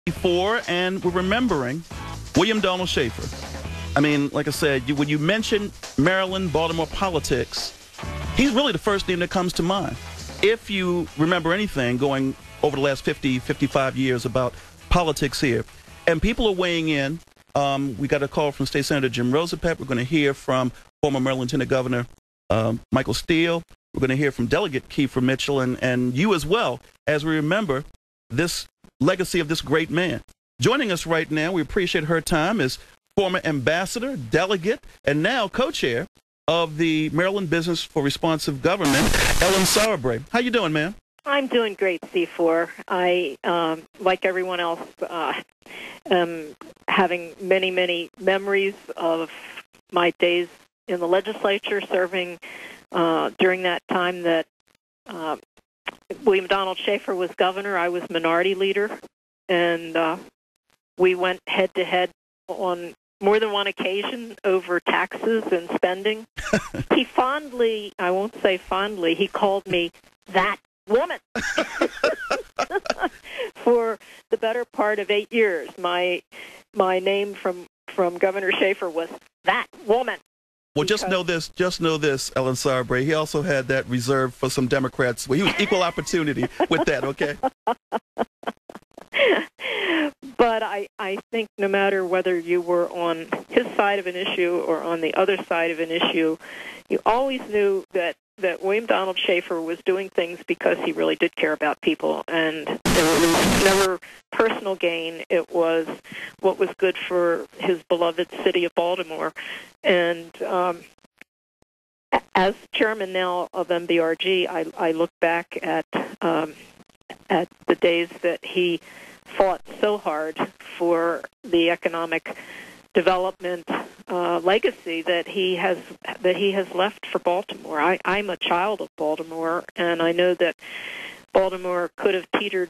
before, and we're remembering William Donald Schaefer. I mean, like I said, when you mention Maryland, Baltimore politics, he's really the first name that comes to mind. If you remember anything going over the last 50, 55 years about politics here, and people are weighing in. We got a call from State Senator Jim Rosapet. We're going to hear from former Maryland Lieutenant Governor Michael Steele. We're going to hear from Delegate Kiefer Mitchell and you as well, as we remember this legacy of this great man. Joining us right now, we appreciate her time, is former ambassador, delegate, and now co-chair of the Maryland Business for Responsive Government, Ellen Sauerbrey. How you doing, ma'am? I'm doing great, C4. I, like everyone else, am having many, many memories of my days in the legislature, serving during that time that William Donald Schaefer was governor. I was minority leader, and we went head-to-head on more than one occasion over taxes and spending. He fondly, I won't say fondly, he called me that woman for the better part of 8 years. My name from Governor Schaefer was that woman. Well, just know this, Ellen Sauerbrey. He also had that reserved for some Democrats. Well, he was equal opportunity with that, okay? But I think no matter whether you were on his side of an issue or on the other side of an issue, you always knew that William Donald Schaefer was doing things because he really did care about people, and it was never personal gain. It was what was good for his beloved city of Baltimore. And as chairman now of MBRG, I look back at the days that he fought so hard for the economic development legacy that he has left for Baltimore. I'm a child of Baltimore, and I know that Baltimore could have teetered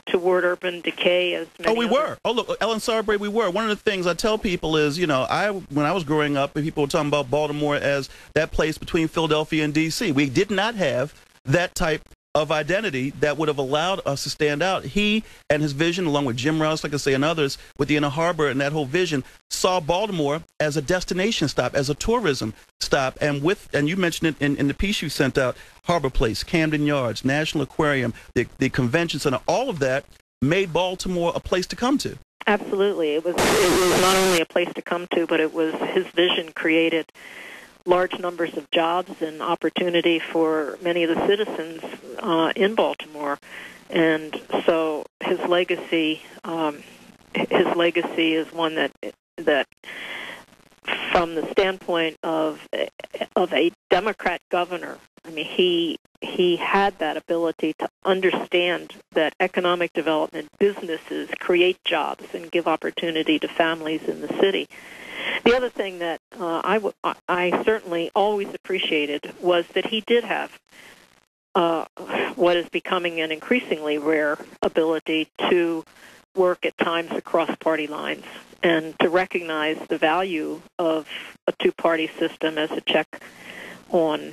toward urban decay as many. Oh, we were. Oh, look, Ellen Sauerbrey, we were. One of the things I tell people is, when I was growing up, people were talking about Baltimore as that place between Philadelphia and D.C. We did not have that type of identity that would have allowed us to stand out. He and his vision, along with Jim Rouse, like I say, and others, with the Inner Harbor and that whole vision, saw Baltimore as a destination stop, as a tourism stop. And you mentioned it in the piece you sent out, Harbor Place, Camden Yards, National Aquarium, the Convention Center, all of that made Baltimore a place to come to. Absolutely. It was not only a place to come to, but it was his vision created large numbers of jobs and opportunity for many of the citizens in Baltimore, and so his legacy is one that from the standpoint of a Democrat governor, I mean, he had that ability to understand that economic development, businesses create jobs and give opportunity to families in the city. The other thing that I certainly always appreciated was that he did have what is becoming an increasingly rare ability to work at times across party lines and to recognize the value of a two-party system as a check on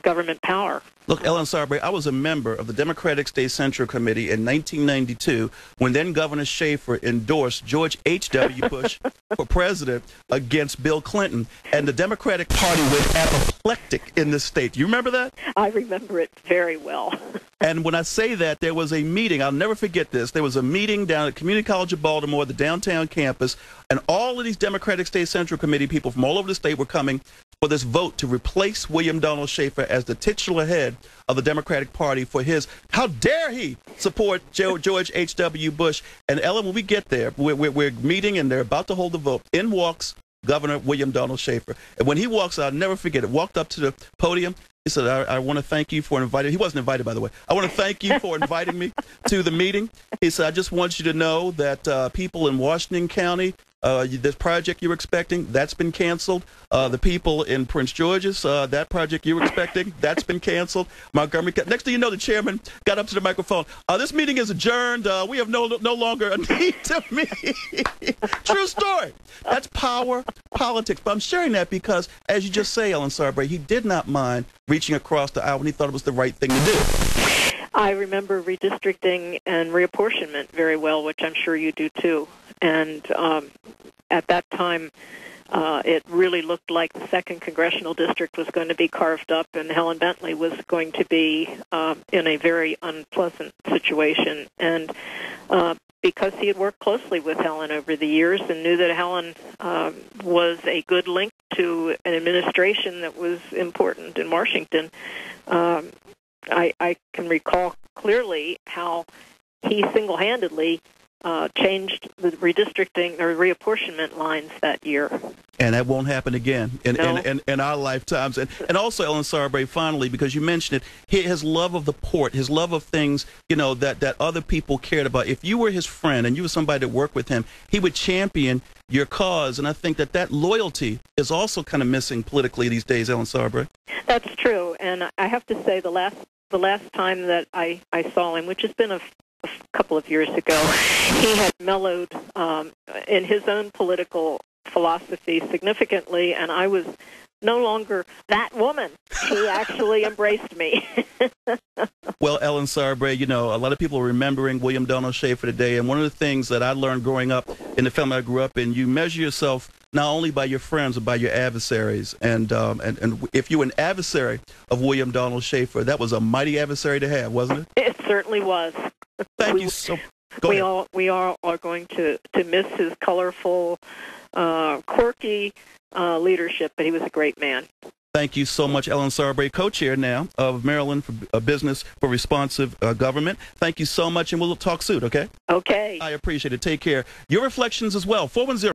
government power. Look, Ellen Sauerbrey, I was a member of the Democratic State Central Committee in 1992 when then Governor Schaefer endorsed George H.W. Bush for president against Bill Clinton, and the Democratic Party went apoplectic in this state. You remember that? I remember it very well. And when I say that, there was a meeting, I'll never forget this, there was a meeting down at Community College of Baltimore, the downtown campus, and all of these Democratic State Central Committee people from all over the state were coming for this vote to replace William Donald Schaefer as the titular head of the Democratic Party for his, how dare he support George H.W. Bush. And Ellen, when we get there, we're meeting and they're about to hold the vote. In walks Governor William Donald Schaefer. And when he walks out, I'll never forget it, walked up to the podium. He said, I want to thank you for inviting, he wasn't invited, by the way. I want to thank you for inviting me to the meeting. He said, I just want you to know that people in Washington County, this project you were expecting, that's been canceled. The people in Prince George's, that project you were expecting, that's been canceled. Montgomery, next thing you know, the chairman got up to the microphone. This meeting is adjourned. We have no longer a need to meet. True story. That's power politics. But I'm sharing that because, as you just say, Ellen Sauerbrey, he did not mind reaching across the aisle when he thought it was the right thing to do. I remember redistricting and reapportionment very well, which I'm sure you do too. And at that time, it really looked like the 2nd Congressional District was going to be carved up, and Helen Bentley was going to be in a very unpleasant situation. And because he had worked closely with Helen over the years and knew that Helen was a good link to an administration that was important in Washington, I can recall clearly how he single-handedly changed the redistricting or reapportionment lines that year. And that won't happen again No. in our lifetimes. And also, Ellen Sauerbrey, finally, because you mentioned it, his love of the port, his love of things, that other people cared about. If you were his friend and you were somebody that worked with him, he would champion your cause. And I think that loyalty is also kind of missing politically these days, Ellen Sauerbrey. That's true. And I have to say the last time that I saw him, which has been a couple of years ago, he had mellowed in his own political philosophy significantly, and I was no longer that woman. He actually embraced me. Well, Ellen Sauerbrey, a lot of people are remembering William Donald Schaefer today, and one of the things that I learned growing up in the family I grew up in, you measure yourself not only by your friends, but by your adversaries. And if you were an adversary of William Donald Schaefer, that was a mighty adversary to have, wasn't it? It certainly was. Thank you so much. We all are going to miss his colorful, quirky leadership, but he was a great man. Thank you so much, Ellen Sauerbrey, co-chair now of Maryland for Business for Responsive Government. Thank you so much, and we'll talk soon, okay? Okay. I appreciate it. Take care. Your reflections as well, 410.